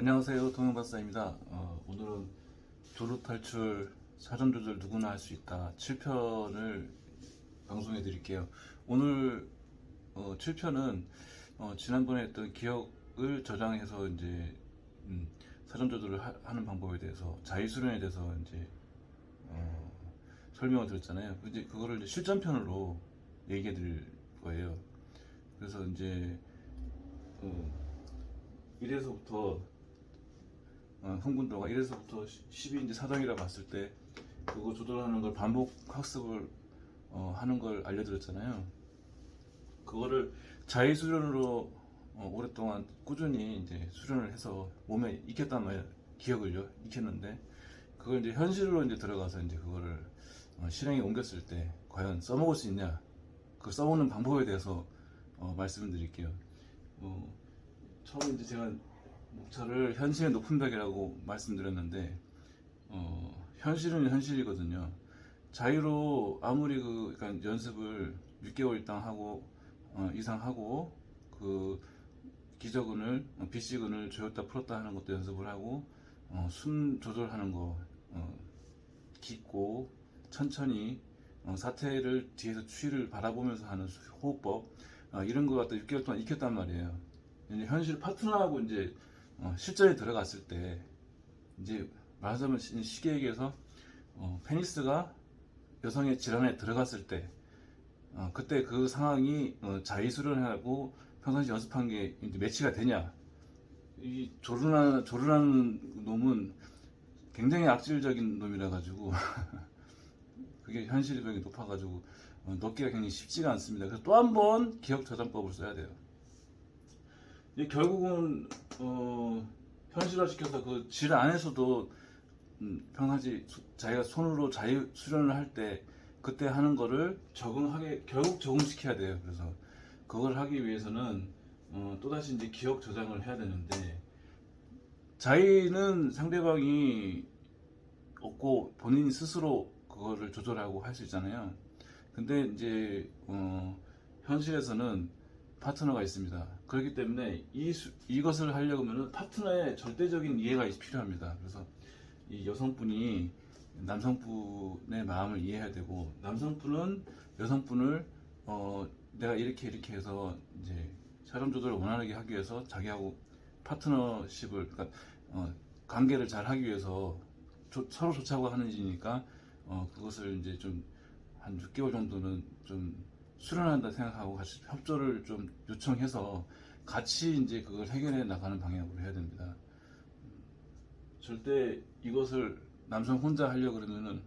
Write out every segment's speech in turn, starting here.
안녕하세요, 동영박사입니다. 오늘은 조루 탈출 사전 조절 누구나 할 수 있다 7편을 방송해 드릴게요. 오늘 7편은 지난번에 했던 기억을 저장해서 이제 사전 조절을 하는 방법에 대해서 자의수련에 대해서 이제 설명을 드렸잖아요. 이제 그거를 이제 실전편으로 얘기해 드릴 거예요. 그래서 이제 1에서부터 흥분도가 1에서부터 10이 이제 사정이라 봤을 때 그거 조절하는 걸 반복 학습을 하는 걸 알려드렸잖아요. 그거를 자의 수련으로 오랫동안 꾸준히 이제 수련을 해서 몸에 익혔단 말이에요. 기억을요, 익혔는데 그걸 이제 현실로 이제 들어가서 이제 그거를 실행에 옮겼을 때 과연 써먹을 수 있냐, 그 써먹는 방법에 대해서 말씀드릴게요. 처음에 이제 제가 목차를 현실의 높은 벽이라고 말씀드렸는데 현실은 현실이거든요. 자유로 아무리 그러니까 연습을 6개월 이상 하고 그 기저근을 BC근을 조였다 풀었다 하는 것도 연습을 하고 숨 조절하는 거 깊고 천천히 사태를 뒤에서 추위를 바라보면서 하는 호흡법 이런 거 갖다 6개월 동안 익혔단 말이에요. 이제 현실 파트너하고 이제 실전에 들어갔을 때 이제 말하자면 쉽게 얘기해서 페니스가 여성의 질환에 들어갔을 때 그때 그 상황이 자의수련하고 평상시 연습한 게 이제 매치가 되냐. 이 조르라는 놈은 굉장히 악질적인 놈이라 가지고 그게 현실성이 높아 가지고 넣기가 굉장히 쉽지가 않습니다. 그래서 또 한 번 기억 저장법을 써야 돼요. 결국은 현실화시켜서 그 질 안에서도 평상시 자기가 손으로 자유 수련을 할 때 그때 하는 거를 결국 적응시켜야 돼요. 그래서 그걸 하기 위해서는 또다시 이제 기억 저장을 해야 되는데 자의는 상대방이 없고 본인이 스스로 그거를 조절하고 할 수 있잖아요. 근데 이제 현실에서는 파트너가 있습니다. 그렇기 때문에 이것을 하려고 하면 파트너의 절대적인 이해가 필요합니다. 그래서 이 여성분이 남성분의 마음을 이해해야 되고 남성분은 여성분을 내가 이렇게 해서 이제 사람 조절을 원활하게 하기 위해서 자기하고 파트너십을 그러니까 관계를 잘 하기 위해서 서로 좋자고 하는 일이니까 그것을 이제 좀 한 6개월 정도는 좀 수련한다 생각하고 같이 협조를 좀 요청해서 같이 이제 그걸 해결해 나가는 방향으로 해야 됩니다. 절대 이것을 남성 혼자 하려고 그러면은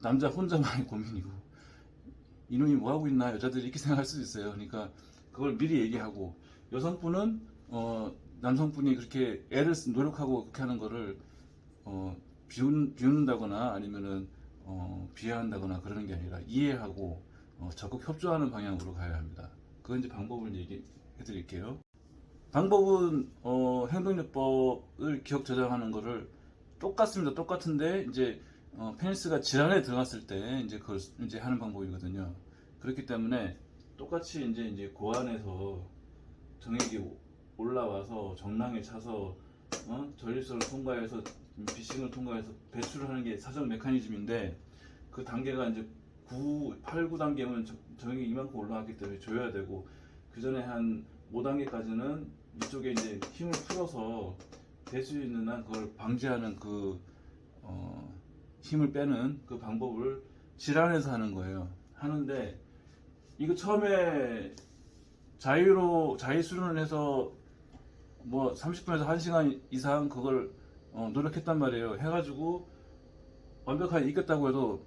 남자 혼자만의 고민이고 이놈이 뭐 하고 있나 여자들이 이렇게 생각할 수도 있어요. 그러니까 그걸 미리 얘기하고 여성분은 남성분이 그렇게 애를 노력하고 그렇게 하는 거를 비웃는다거나 아니면은 비하한다거나 그러는 게 아니라 이해하고 적극 협조하는 방향으로 가야 합니다. 그건 이제 방법을 얘기해 드릴게요. 방법은 행동요법을 기억 저장하는 거를 똑같습니다. 똑같은데 이제 페니스가 질환에 들어갔을 때 이제 그걸 이제 하는 방법이거든요. 그렇기 때문에 똑같이 이제 고안에서 정액이 올라와서 정랑에 차서 전립선을 통과해서 비싱을 통과해서 배출을 하는 게 사정 메커니즘인데 그 단계가 이제 8, 9단계면 정액이 이만큼 올라왔기 때문에 줘야 되고 그 전에 한 5단계까지는 이쪽에 이제 힘을 풀어서 될 수 있는 한 그걸 방지하는 힘을 빼는 그 방법을 질환에서 하는 거예요. 하는데 이거 처음에 자의 수련을 해서 뭐 30분에서 1시간 이상 그걸 노력했단 말이에요. 해가지고 완벽하게 이겼다고 해도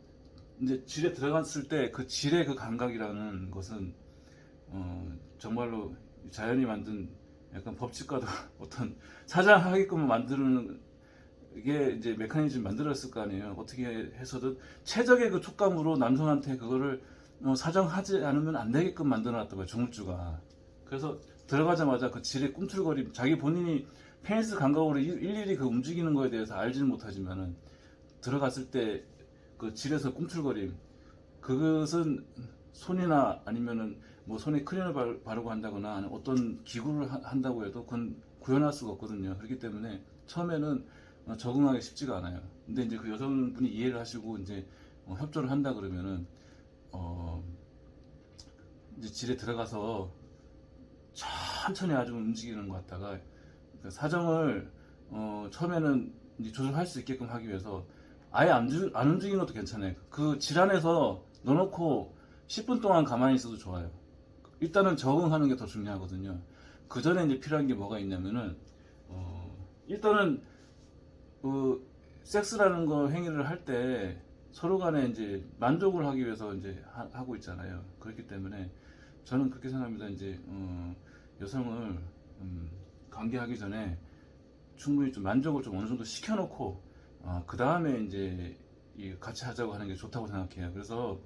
이제 질에 들어갔을 때 그 질의 그 감각이라는 것은 정말로 자연이 만든 약간 법칙과도 어떤 사장하게끔 만드는 게 이제 메커니즘 만들었을 거 아니에요. 어떻게 해서든 최적의 그 촉감으로 남성한테 그거를 사정하지 않으면 안 되게끔 만들어놨단 말이에요. 조물주가. 그래서 들어가자마자 그 질의 꿈틀거림, 자기 본인이 페니스 감각으로 일일이 그 움직이는 거에 대해서 알지는 못하지만은 들어갔을 때 그 질에서 꿈틀거림, 그것은 손이나 아니면은 뭐 손에 크림을 바르고 한다거나 어떤 기구를 한다고 해도 그건 구현할 수가 없거든요. 그렇기 때문에 처음에는 적응하기 쉽지가 않아요. 근데 이제 그 여성분이 이해를 하시고 이제 협조를 한다 그러면은 이제 질에 들어가서 천천히 아주 움직이는 것 같다가 그 사정을 처음에는 이제 조절할 수 있게끔 하기 위해서 아예 안 움직이는 것도 괜찮아요. 그 질 안에서 넣어놓고 10분 동안 가만히 있어도 좋아요. 일단은 적응하는 게 더 중요하거든요. 그 전에 이제 필요한 게 뭐가 있냐면은 일단은 그 섹스라는 거 행위를 할 때 서로 간에 이제 만족을 하기 위해서 이제 하고 있잖아요. 그렇기 때문에 저는 그렇게 생각합니다. 이제 여성을 관계하기 전에 충분히 좀 만족을 좀 어느 정도 시켜놓고 그 다음에 이제 같이 하자고 하는 게 좋다고 생각해요. 그래서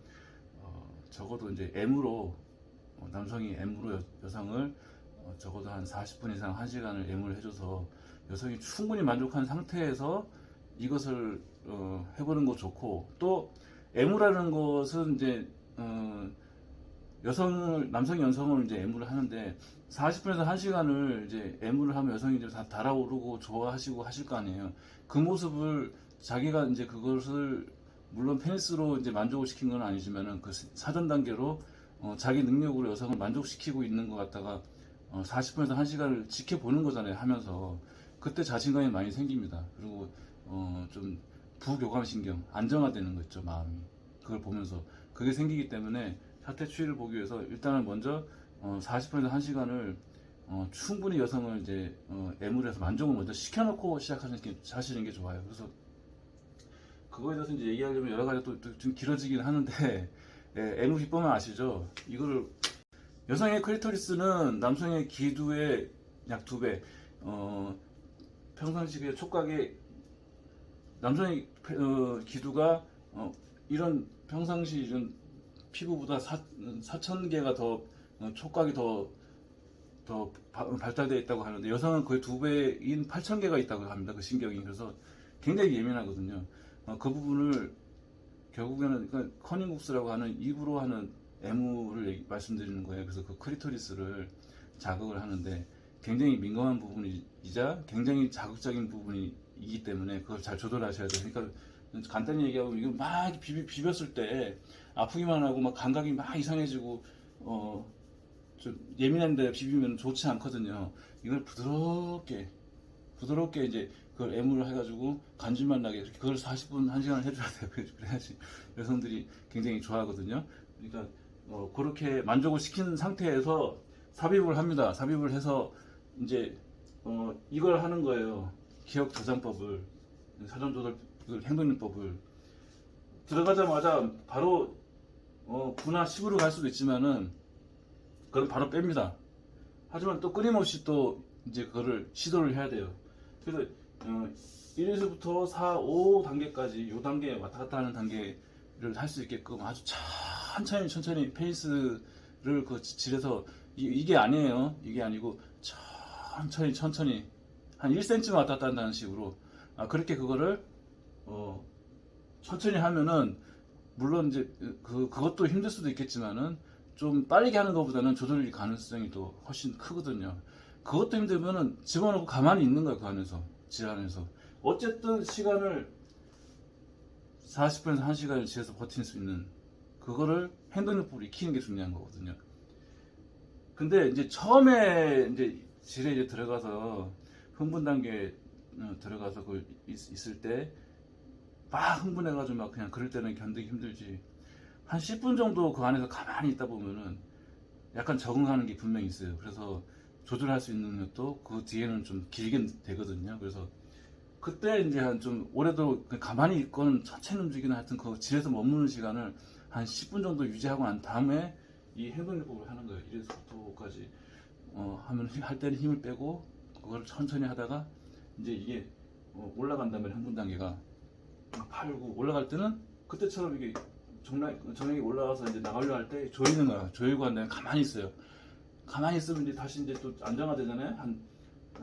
적어도 이제 M으로 남성이 M으로 여성을 적어도 한 40분 이상 1시간을 M을 해줘서 여성이 충분히 만족한 상태에서 이것을 해보는 거 좋고, 또 M이라는 것은 이제 남성이 여성을 이제 M을 하는데 40분에서 1시간을 이제 M을 하면 여성이 이제 다 달아오르고 좋아하시고 하실 거 아니에요. 그 모습을 자기가 이제 그것을 물론 페니스로 이제 만족을 시킨 건 아니지만은 그 사전 단계로 자기 능력으로 여성을 만족시키고 있는 것 같다가 40분에서 1시간을 지켜보는 거잖아요. 하면서 그때 자신감이 많이 생깁니다. 그리고 좀 부교감신경 안정화되는 거 있죠. 마음이 그걸 보면서 그게 생기기 때문에 사태 추이를 보기 위해서 일단은 먼저 40분에서 1시간을 충분히 여성을 이제 애무를 해서 만족을 먼저 시켜놓고 하시는 게 좋아요. 그래서 그거에 대해서 이제 얘기하려면 여러 가지 또 좀 길어지긴 하는데 애무 비법은 아시죠? 이거를 여성의 클리토리스는 남성의 기두의 약 2배, 평상시에 촉각의 남성의 기두가 이런 평상시 이런 피부보다 4,000개가 더 촉각이 더 발달되어 있다고 하는데 여성은 거의 2배인 8,000개가 있다고 합니다. 그 신경이. 그래서 굉장히 예민하거든요. 그 부분을 결국에는 그러니까 커닝국스라고 하는 입으로 하는 애무를 말씀드리는 거예요. 그래서 그 클리토리스를 자극을 하는데 굉장히 민감한 부분이자 굉장히 자극적인 부분이기 때문에 그걸 잘 조절하셔야 돼요. 그러니까 간단히 얘기하면 이거 막 비볐을 때 아프기만 하고 막 감각이 막 이상해지고 좀 예민한데 비비면 좋지 않거든요. 이걸 부드럽게 이제 그걸 애무를 해가지고 간질만 나게 그걸 40분 1시간을 해줘야 돼요. 그래야지 여성들이 굉장히 좋아하거든요. 그러니까 그렇게 만족을 시킨 상태에서 삽입을 합니다. 삽입을 해서 이제 이걸 하는 거예요. 기억 저장법을 사전조절 행동요법을 들어가자마자 바로 9나 10으로 갈 수도 있지만은 그럼 바로 뺍니다. 하지만 또 끊임없이 또 이제 그거를 시도를 해야 돼요. 그래서 1에서부터 4, 5단계까지 요 단계에 왔다 갔다 하는 단계를 할 수 있게끔 아주 천천히 페이스를 그 질에서 이게 아니에요. 이게 아니고 천천히 한 1cm만 왔다 갔다 한다는 식으로 그렇게 그거를 천천히 하면은 물론 이제 그것도 힘들 수도 있겠지만은 좀 빠르게 하는 것보다는 조절이 가능성이 또 훨씬 크거든요. 그것도 힘들면은 집어넣고 가만히 있는 거예요. 그 안에서 질 안에서 어쨌든 시간을 40분에서 1시간을 지어서 버틸 수 있는 그거를 행동요법으로 익히는 게 중요한 거거든요. 근데 이제 처음에 이제 질에 이제 들어가서 흥분 단계에 들어가서 그 있을 때 막 흥분해가지고 막 그냥 그럴 때는 견디기 힘들지. 한 10분 정도 그 안에서 가만히 있다 보면은 약간 적응하는 게 분명히 있어요. 그래서 조절할 수 있는 것도 그 뒤에는 좀 길게 되거든요. 그래서 그때 이제 한 좀 올해도 가만히 있건 천천히 움직이는 하여튼 그 질에서 머무는 시간을 한 10분 정도 유지하고 난 다음에 이 행동요법을 하는 거예요. 1에서부터까지 하면 할 때는 힘을 빼고 그걸 천천히 하다가 이제 이게 올라간다면 흥분 단계가 팔고 올라갈 때는 그때처럼 이게 정액이 올라가서 이제 나가려 할 때 조이는 거야. 조이고 한 다음에 가만히 있어요. 가만히 있으면 이제 다시 이제 또 안정화되잖아요. 한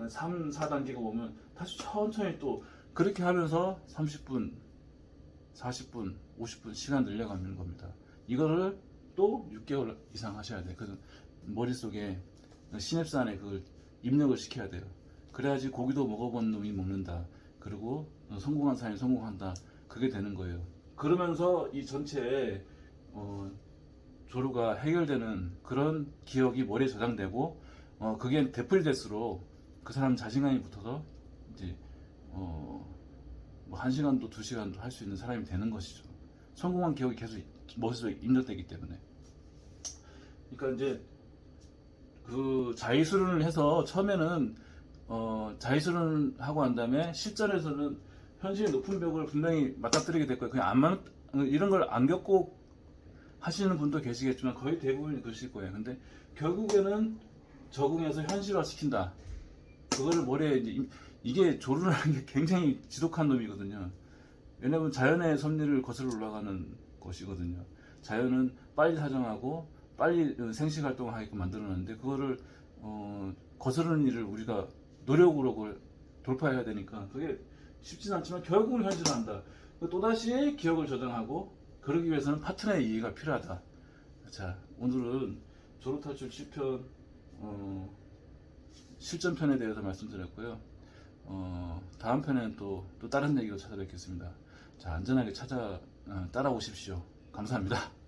3, 4단계가 오면 다시 천천히 또 그렇게 하면서 30분, 40분, 50분 시간 늘려가는 겁니다. 이거를 또 6개월 이상 하셔야 돼요. 그래서 머릿속에 시냅스 안에 그걸 입력을 시켜야 돼요. 그래야지 고기도 먹어본 놈이 먹는다. 그리고 성공한 사람이 성공한다. 그게 되는 거예요. 그러면서 이 전체에 조류가 해결되는 그런 기억이 머리에 저장되고 그게 되풀이될수록 그 사람 자신감이 붙어서 이제 뭐 1시간도 2시간도 할 수 있는 사람이 되는 것이죠. 성공한 기억이 계속 머릿속에 입력되기 때문에. 그러니까 이제 그 자의수련을 해서 처음에는 자의수련을 하고 난 다음에 실전에서는 현실의 높은 벽을 분명히 맞닥뜨리게 될 거예요. 그냥 이런 걸 안 겪고 하시는 분도 계시겠지만 거의 대부분이 그러실 거예요. 근데 결국에는 적응해서 현실화 시킨다. 그거를 머리에 이게 조류라는 게 굉장히 지독한 놈이거든요. 왜냐면 자연의 섭리를 거슬러 올라가는 것이거든요. 자연은 빨리 사정하고 빨리 생식 활동을 하게끔 만들어놨는데 그거를 거스르는 일을 우리가 노력으로 그걸 돌파해야 되니까 그게 쉽진 않지만 결국은 현실화한다. 또다시 기억을 저장하고 그러기 위해서는 파트너의 이해가 필요하다. 자, 오늘은 조류탈출 7편 실전편에 대해서 말씀드렸고요. 다음 편에는 또 다른 얘기로 찾아뵙겠습니다. 자, 안전하게 따라오십시오. 감사합니다.